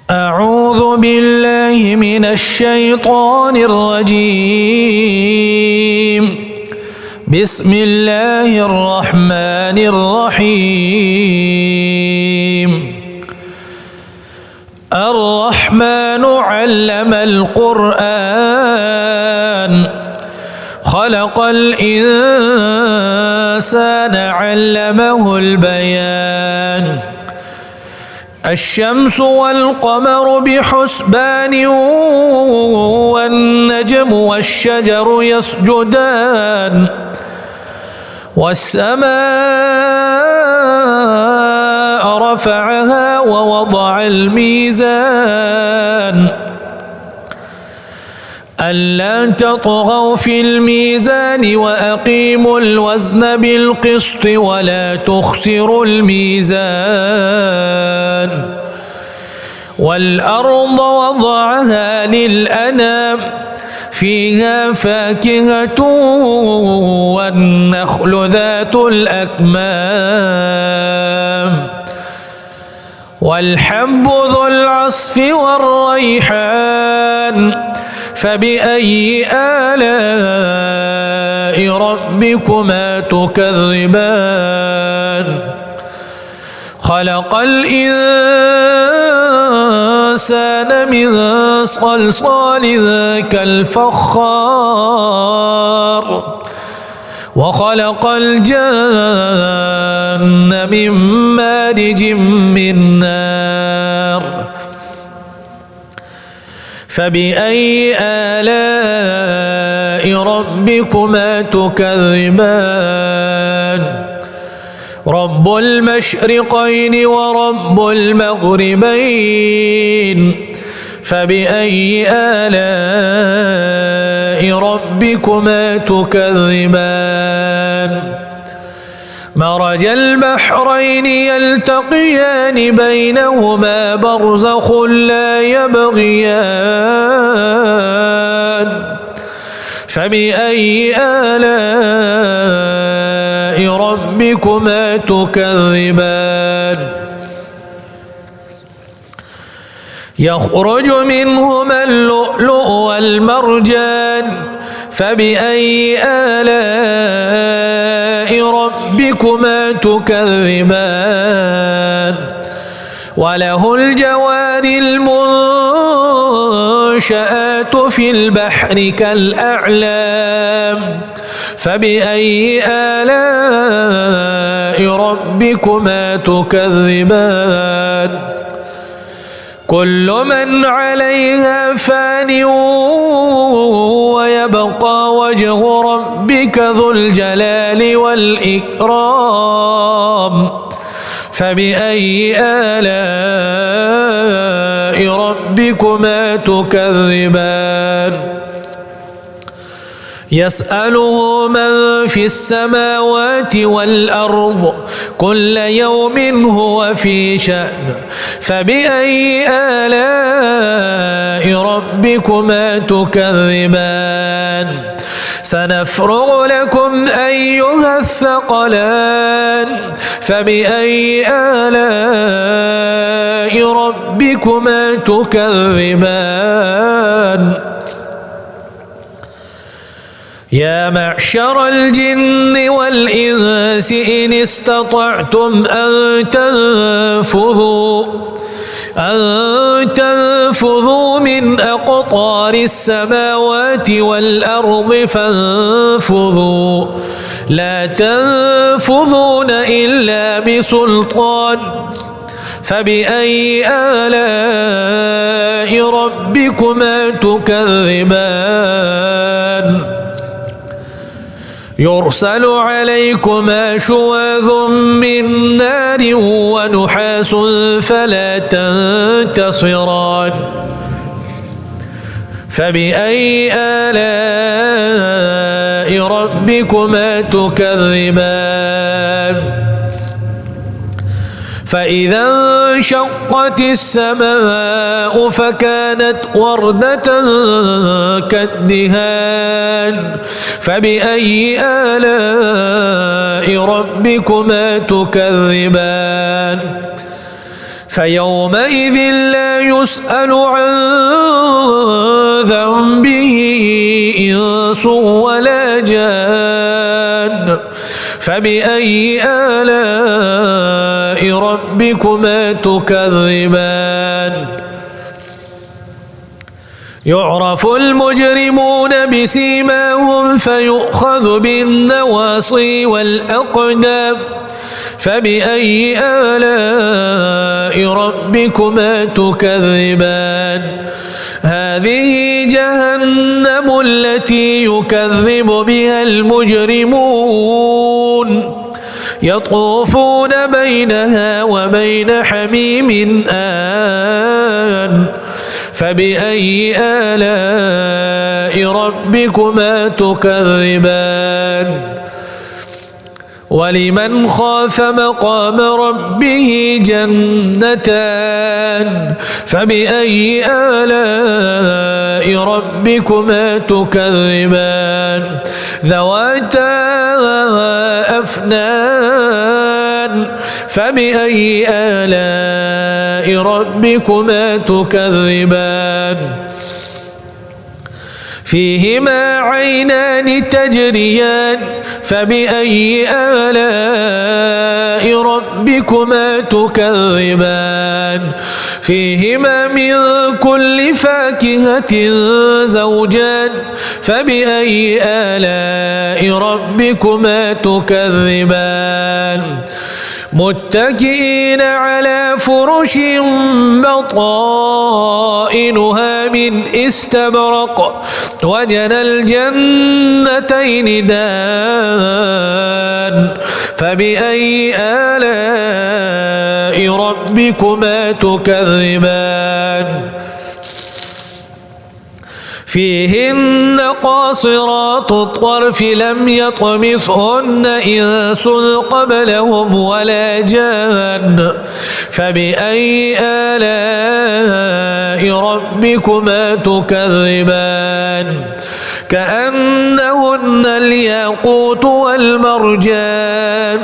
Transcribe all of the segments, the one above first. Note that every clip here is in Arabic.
أعوذ بالله من الشيطان الرجيم. بسم الله الرحمن الرحيم. الرحمن علم القرآن خلق الإنسان علمه البيان. الشمس والقمر بحسبان والنجم والشجر يسجدان والسماء رفعها ووضع الميزان ألا تطغوا في الميزان وأقيموا الوزن بالقسط ولا تخسروا الميزان. والأرض وضعها للأنام فيها فاكهة والنخل ذات الأكمام والحب ذو العصف والريحان. فبأي آلاء ربكما تكذبان؟ خلق الإنسان من صلصال كالفخار وخلق الجن من مارج من نار. فبأي آلاء ربكما تكذبان؟ رب المشرقين ورب المغربين. فبأي آلاء ربكما تكذبان؟ مرج البحرين يلتقيان بينهما برزخ لا يبغيان. فبأي آلاء ربكما تكذبان؟ يخرج منهما اللؤلؤ والمرجان. فبأي آلاء ربكما تكذبان؟ وله الجوار المنشآت في البحر كالأعلام. فبأي آلاء ربكما تكذبان؟ كل من عليها فان ويبقى وجه ربك ذو الجلال والإكرام. فبأي آلاء ربكما تكذبان؟ يسأله من في السماوات والأرض كل يوم هو في شأن. فبأي آلاء ربكما تكذبان؟ سنفرغ لكم أيها الثقلان. فبأي آلاء ربكما تكذبان؟ يا معشر الجن والإنس إن استطعتم أن تنفذوا من أقطار السماوات والأرض فانفذوا لا تنفذون إلا بسلطان. فبأي آلاء ربكما تكذبان؟ يرسل عليكما شواظ من نار ونحاس فلا تنتصران. فبأي آلاء ربكما تكذبان؟ فإذا انشقت السماء فكانت وردة كالدهان. فبأي آلاء ربكما تكذبان؟ فيومئذ لا يسأل عن ذنبه إنس ولا جان فبأي آلاء ربكما تكذبان يعرف المجرمون بسيماهم فيؤخذ بالنواصي والأقدام فبأي آلاء ربكما تكذبان هذه جهنم التي يكذب بها المجرمون يطوفون بينها وبين حميم آن فبأي آلاء ربكما تكذبان ولمن خاف مقام ربه جنتان فبأي آلاء ربكما تكذبان ذواتا أفنان فبأي آلاء ربكما تكذبان فيهما عينان تجريان فبأي آلاء ربكما تكذبان فيهما من كل فاكهة زوجان فبأي آلاء ربكما تكذبان متكئين على فرش بطائنها من استبرق وجنى الجنتين دان فبأي آلاء ربكما تكذبان فيهن قاصرات الطرف لم يطمثهن إنس قبلهم ولا جان فبأي آلاء ربكما تكذبان كأنهن الياقوت والمرجان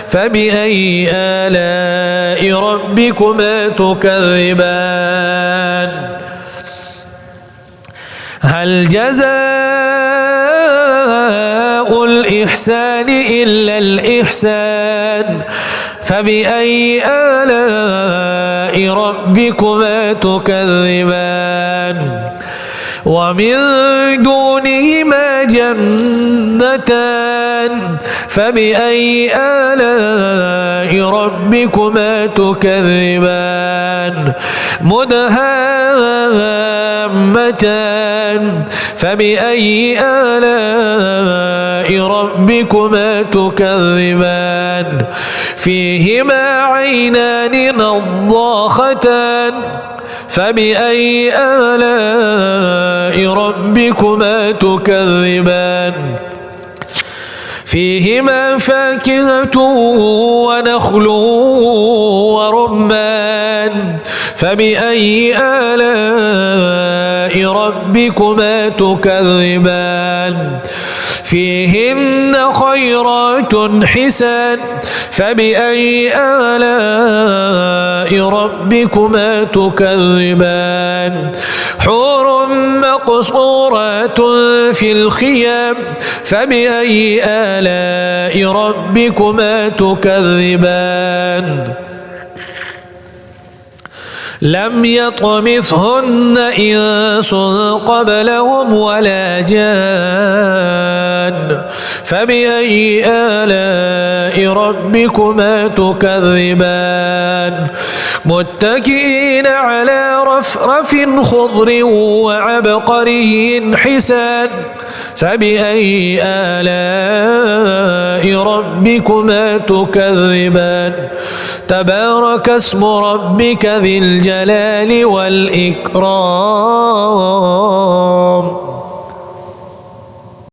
فبأي آلاء ربكما تكذبان هل جزاء الإحسان إلا الإحسان فبأي آلاء ربكما تكذبان ومن دونهما جنتان فبأي آلاء ربكما تكذبان مدهامتان فبأي آلاء ربكما تكذبان فيهما عينان نضاختان فبأي آلاء ربكما تكذبان فيهما فاكهة ونخل ورمان فبأي آلاء ربكما تكذبان فيهن خيرات حسان فبأي آلاء ربكما تكذبان حور مقصورات في الخيام فبأي آلاء ربكما تكذبان لم يطمثهن إنس قبلهم ولا جان فبأي آلاء ربكما تكذبان متكئين على رفرف خضر وعبقري حسان فبأي آلاء ربكما تكذبان تبارك اسم ربك ذي الجلال والإكرام